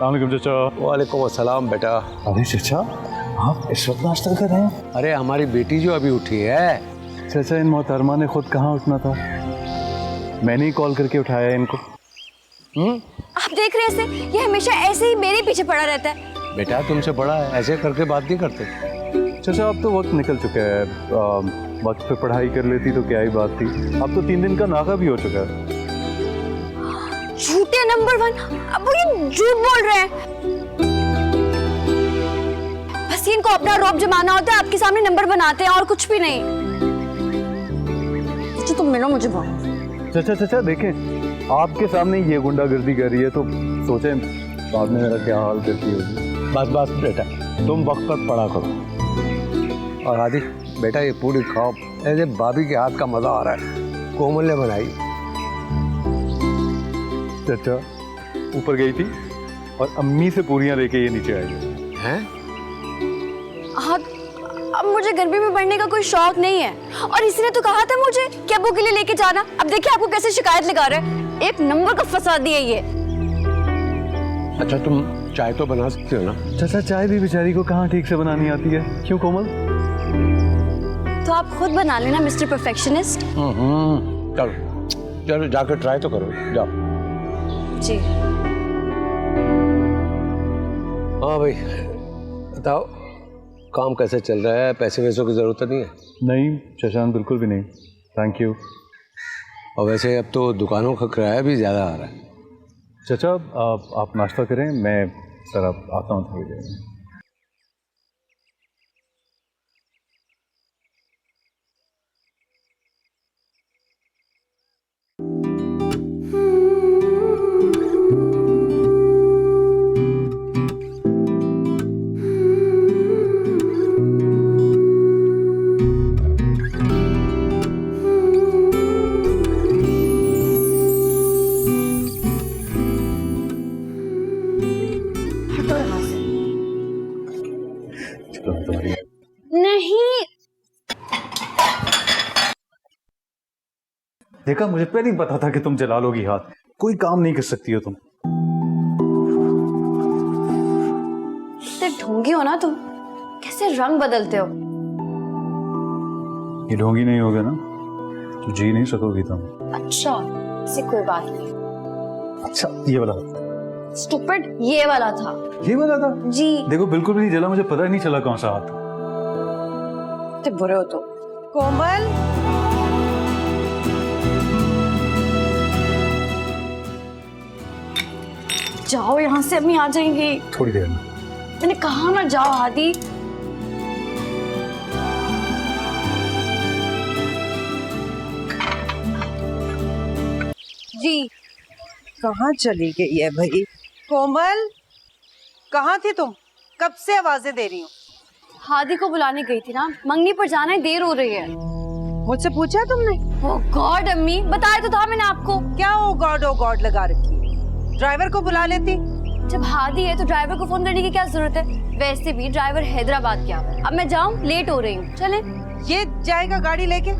अस्सलाम वालेकुम चाचा। वालेकुम अस्सलाम बेटा। अरे चाचा, आप इस वक्त नाश्ता कर रहे हैं? अरे हमारी बेटी जो अभी उठी है। चाचा, इन मोहतरमा ने खुद कहाँ उठना था, मैंने ही कॉल करके उठाया इनको। आप देख रहे हैं इसे, ये हमेशा ऐसे ही मेरे पीछे पड़ा रहता है। बेटा तुमसे बड़ा है, ऐसे करके बात नहीं करते। चाचा, अब तो वक्त निकल चुका है, वक्त पे पढ़ाई कर लेती तो क्या ही बात थी। अब तो 3 दिन का नागा भी हो चुका है। झूठे नंबर 1, अब वो ये झूठ बोल रहे हैं। बस इनको अपना रौब जमाना होता है, आपके सामने नंबर बनाते हैं और कुछ भी नहीं। तो तुम मिलो मुझे बहुत। चाचा देखें, आपके सामने ये गुंडागर्दी कर रही है तो सोचें बाद में मेरा क्या हाल करती होगी। बस बेटा, तुम वक्त पर पढ़ा करो। और आदि बेटा, ये पूरी खाओ, ऐसे भाभी के हाथ का मजा आ रहा है, कोमल ने बनाई। चाचा ऊपर गई थी और अम्मी से पूरियां लेके ये नीचे आई हैं? हाँ, अब मुझे गर्मी में पढ़ने का कोई शौक नहीं है, और इसने तो कहा था मुझे कि अब्बू के लिए लेके जाना। अब देखिए आपको कैसे शिकायत लगा रहे हैं। एक नंबर का फसादी है ये। अच्छा, तुम चाय तो बना सकते हो ना? चाचा, चाय भी बेचारी को कहाँ ठीक से बनानी आती है। क्यों कोमल? तो आप खुद बना लेना मिस्टर परफेक्शनिस्ट। चलो जाकर ट्राई तो करो, जाओ। जी हाँ भाई, बताओ काम कैसे चल रहा है? पैसे वैसों की जरूरत नहीं है? नहीं शशांक, बिल्कुल भी नहीं, थैंक यू। और वैसे अब तो दुकानों का किराया भी ज़्यादा आ रहा है। चाचा, आप नाश्ता करें, मैं सर अब आता हूँ थोड़ी देर में। नहीं, देखा, मुझे पहले ही पता था कि तुम जला लोगी हाथ। कोई काम नहीं कर सकती हो तुम। इतने ढोंगी हो ना तुम, कैसे रंग बदलते हो। ये ढोंगी नहीं होगा ना तो जी नहीं सकोगी तुम। अच्छा, ऐसी कोई बात नहीं। अच्छा, ये वाला स्टूपिड, ये वाला था। ये वाला था जी। देखो, बिल्कुल भी नहीं जला, मुझे पता ही नहीं चला कौन सा हाथ। इतने बुरे हो तो। कोमल, जाओ यहाँ से, अम्मी आ जाएंगी। थोड़ी देर में। मैंने कहा ना जाओ आदि। जी। कहाँ चली गई है भाई? कोमल, कहाँ थी तुम? कब से आवाजें दे रही हूँ। हादी को बुलाने गई थी ना, मंगनी पर जाना है, देर हो रही है। मुझसे पूछा तुमने? ओह गॉड अम्मी, बताया तो था मैंने आपको। क्या ओ गॉड लगा रखी है? ड्राइवर को बुला लेती। जब हादी है तो ड्राइवर को फोन करने की क्या जरूरत है? वैसे भी ड्राइवर हैदराबाद गया है। अब मैं जाऊं, लेट हो रही हूँ। चले। ये जाएगा गाड़ी लेके?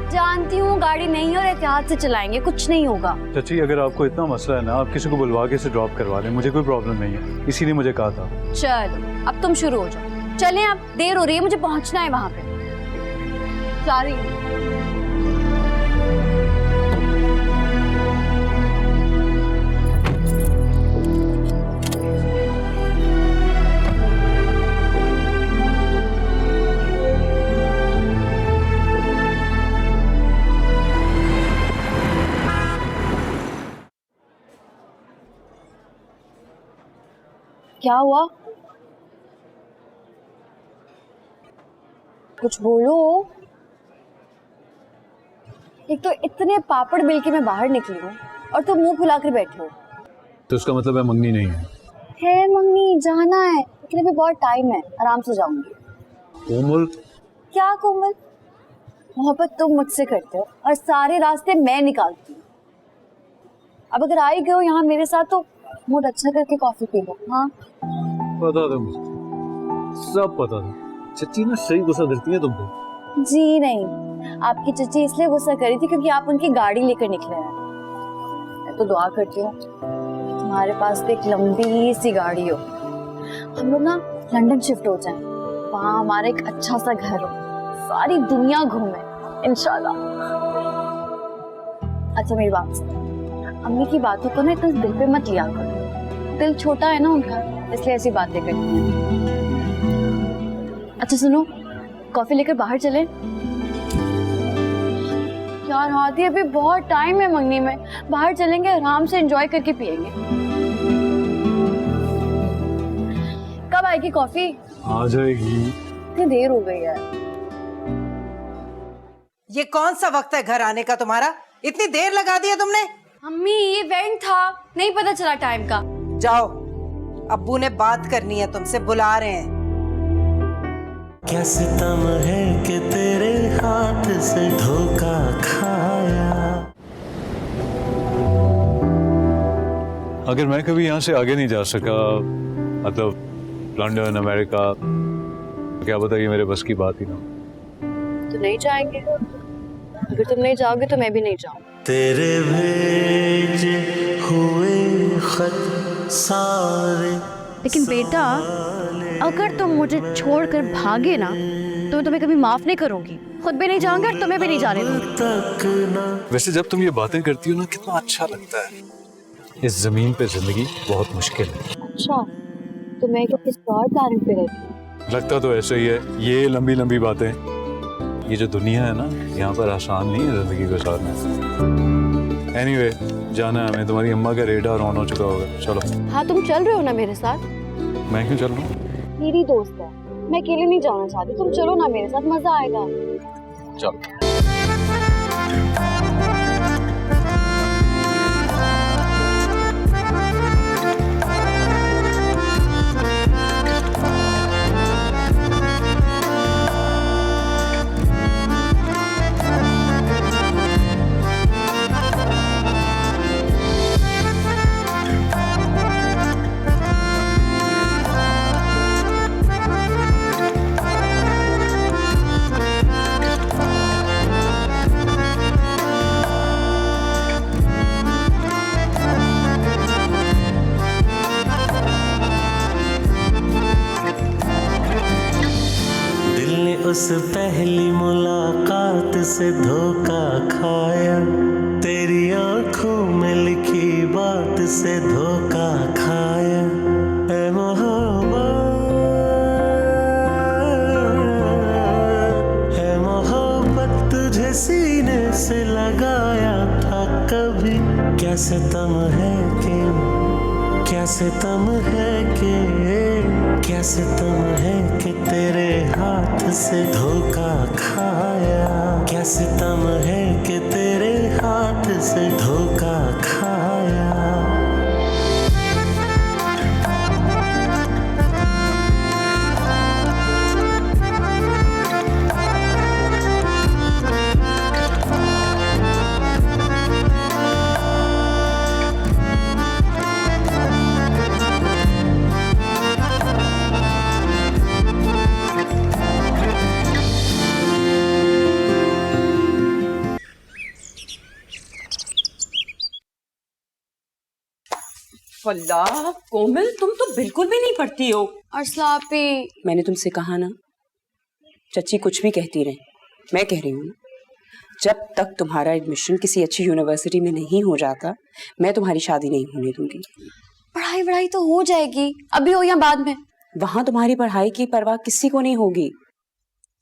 जानती हूँ गाड़ी नहीं है और एहतियात से चलाएंगे, कुछ नहीं होगा। चाची, अगर आपको इतना मसला है ना, आप किसी को बुलवा के इसे ड्रॉप करवा लें, मुझे कोई प्रॉब्लम नहीं है, इसीलिए मुझे कहा था। चलो अब तुम शुरू हो जाओ। चलें, अब देर हो रही है, मुझे पहुंचना है वहां पे। सॉरी। क्या हुआ? कुछ बोलो। एक तो इतने पापड़ मिल के मैं बाहर निकली हूँ और तुम मुंह फुला कर बैठे हो। तो उसका मतलब है मंगनी नहीं है? है मंगनी, जाना है, लेकिन अभी बहुत टाइम है, आराम से जाऊंगी। कोमल। क्या कोमल? मोहब्बत तुम मुझसे करते हो और सारे रास्ते मैं निकालती हूँ। अब अगर आई गए हो यहाँ मेरे साथ तो मूड अच्छा करके कॉफी पी लो। हाँ पता था मुझे, सब पता था। चच्ची ने सही गुस्सा दिलती है तुम पे। जी नहीं, आपकी चची इसलिए गुस्सा करी थी क्योंकि आप उनकी गाड़ी लेकर निकले हैं। मैं तो दुआ करती हूँ हमारे पास भी एक लंबी सी गाड़ी हो, हम लोग ना लंदन शिफ्ट हो जाएं, वहाँ हमारा एक अच्छा सा घर हो, सारी दुनिया घूमे इंशाल्लाह। अच्छा मेरी बात सुन, अम्मी की बातों को ना इतना दिल पे मत लिया करो, दिल छोटा है ना उनका, इसलिए ऐसी बातें करती हैं। अच्छा सुनो, कॉफी लेकर बाहर चले? यार हाथी अभी बहुत टाइम है मंगनी में, बाहर चलेंगे आराम से एंजॉय करके पिएंगे। कब आएगी कॉफी? आ जाएगी। इतनी देर हो गई है। ये कौन सा वक्त है घर आने का तुम्हारा? इतनी देर लगा दी है तुमने। अम्मी ये इवेंट था, नहीं पता चला टाइम का। जाओ, अब्बू ने बात करनी है तुमसे, बुला रहे हैं। क्या सितम है कि तेरे हाथ से धोखा खाया। अगर मैं कभी यहाँ से आगे नहीं जा सका, मतलब लंदन अमेरिका, क्या बताइए मेरे बस की बात ही ना। तो नहीं जाएंगे, अगर तुम नहीं जाओगे तो मैं भी नहीं जाऊंगी। तेरे भेजे हुए खत सारे। लेकिन बेटा अगर तुम मुझे छोड़कर भागे ना तो मैं तुम्हें कभी माफ नहीं करूंगी, खुद भी नहीं जाऊंगी और तुम्हें भी नहीं जाने दूंगी। वैसे जब तुम ये बातें करती हो ना कितना अच्छा लगता है। इस जमीन पे जिंदगी बहुत मुश्किल है। अच्छा तो मैं क्या किसी और प्लैनेट पे रहती हूँ? लगता तो ऐसे ही है। ये लंबी लंबी बातें, ये जो दुनिया है ना, यहाँ पर आसान नहीं है जिंदगी गुजारना। एनीवे जाना है हमें, तुम्हारी अम्मा का रेडार ऑन हो चुका होगा। चलो। हाँ तुम चल रहे हो ना मेरे साथ? मैं क्यों चल रहा हूँ? मेरी दोस्त है, मैं अकेले नहीं जाना चाहती, तुम चलो ना मेरे साथ, मजा आएगा। चलो। उस पहली मुलाकात से धोखा खाया। तेरी आंखों में लिखी बात से धोखा खाया। ऐ मोहब्बत तुझे सीने से लगाया था कभी। क्या सितम है कि, क्या सितम है कि, क्या सितम है कि तेरे हाथ से धोखा खाया। क्या सितम है कि तेरे हाथ से धोखा खाया। अल्लाह कोमल, तुम तो बिल्कुल भी नहीं पढ़ती हो। अर्सलापी, मैंने तुमसे कहा ना, चच्ची कुछ भी कहती रहे, मैं कह रही हूँ ना, जब तक तुम्हारा एडमिशन किसी अच्छी यूनिवर्सिटी में नहीं हो जाता मैं तुम्हारी शादी नहीं होने दूंगी। पढ़ाई वढ़ाई तो हो जाएगी, अभी हो या बाद में। वहां तुम्हारी पढ़ाई की परवाह किसी को नहीं होगी।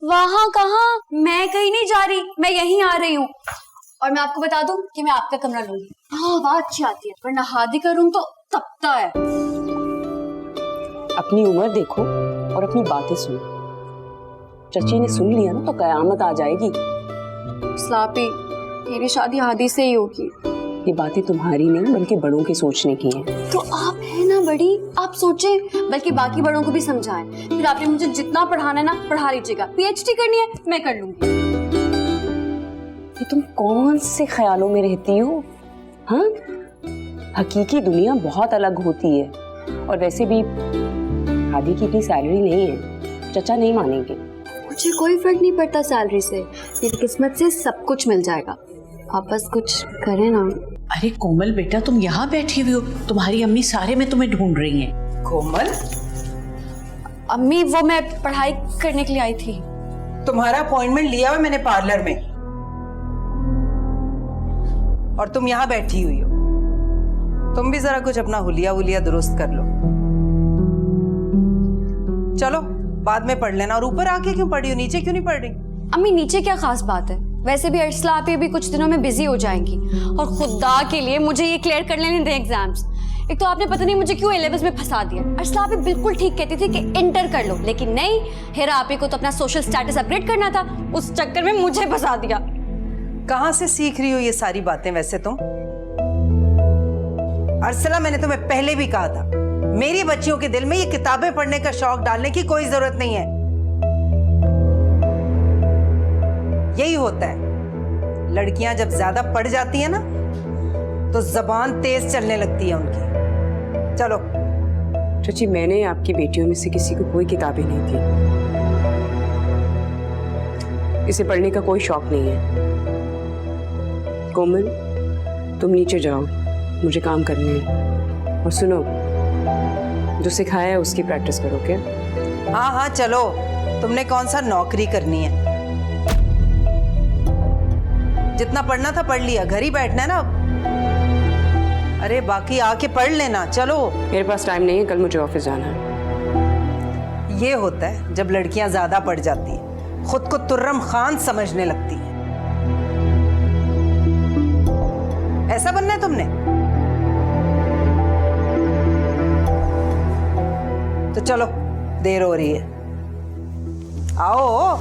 वहां कहाँ, मैं कहीं नहीं जा रही, मैं यहीं आ रही हूँ। और मैं आपको बता दूं कि मैं आपका कमरा लूंगी। हाँ आवाज अच्छी आती है, वरना हादी का रूम तो तपता है। अपनी उम्र देखो और अपनी बातें सुनो। चच्ची ने सुन लिया ना तो कयामत आ जाएगी। स्लापी, मेरी शादी हादी से ही होगी। ये बातें तुम्हारी नहीं बल्कि बड़ों के सोचने की हैं। तो आप है ना बड़ी, आप सोचें, बल्कि बाकी बड़ों को भी समझाएं। फिर आपने मुझे जितना पढ़ाना है ना पढ़ा लीजिएगा। पीएचडी करनी है मैं कर लूंगी। कि तुम कौन से ख्यालों में रहती हो? हाँ, हकीकी दुनिया बहुत अलग होती है। और वैसे भी हादी की इतनी सैलरी नहीं है, चचा नहीं मानेंगे। मुझे कोई फर्क नहीं पड़ता सैलरी से, मेरी किस्मत से सब कुछ मिल जाएगा। आप बस कुछ करें ना। अरे कोमल बेटा, तुम यहाँ बैठी हुई हो, तुम्हारी अम्मी सारे में तुम्हें ढूंढ रही हैं। कोमल, अम्मी वो मैं पढ़ाई करने के लिए आई थी। तुम्हारा अपॉइंटमेंट लिया हुआ मैंने पार्लर में, और तुम यहाँ बैठी हुई हो। तुम भी जरा कुछ अपना हुलिया वुलिया दुरुस्त कर लो। चलो बाद में पढ़ लेना। और ऊपर आके क्यों पढ़ी हो, नीचे क्यों नहीं पढ़ रही? अम्मी नीचे क्या खास बात है, वैसे भी अर्सला आप अभी कुछ दिनों में बिजी हो जाएंगी, और खुदा के लिए मुझे ये क्लियर कर लेने दें एग्जाम्स। एक तो आपने पता नहीं मुझे क्यों A-levels में फंसा दिया। अर्सला आप बिल्कुल ठीक कहती थी कि इंटर कर लो, लेकिन नहीं, हेरा आपी को तो अपना सोशल स्टेटस अपग्रेड करना था, उस चक्कर में मुझे फंसा दिया। कहाँ से सीख रही हो ये सारी बातें वैसे तुम? अर्सला, मैंने तुम्हें पहले भी कहा था, मेरी बच्चियों के दिल में ये किताबें पढ़ने का शौक डालने की कोई जरूरत नहीं है। यही होता है, लड़कियां जब ज्यादा पढ़ जाती है ना तो जबान तेज चलने लगती है उनकी। चलो। चाची, मैंने आपकी बेटियों में से किसी को कोई किताबें नहीं दी। इसे पढ़ने का कोई शौक नहीं है। कोमल, तुम नीचे जाओ, मुझे काम करने हैं। और सुनो, जो सिखाया है उसकी प्रैक्टिस करो, क्या? हाँ हाँ चलो, तुमने कौन सा नौकरी करनी है? जितना पढ़ना था पढ़ लिया, घर ही बैठना है ना अब। अरे बाकी आके पढ़ लेना। चलो। मेरे पास टाइम नहीं है, कल मुझे ऑफिस जाना है। ये होता है जब लड़कियां ज्यादा पढ़ जाती हैं, खुद को तुर्रम खान समझने लगती हैं। ऐसा बनना है तुमने? तो चलो, देर हो रही है, आओ।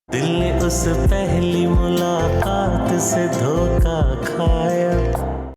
दिल ने उस पहली मुलाकात से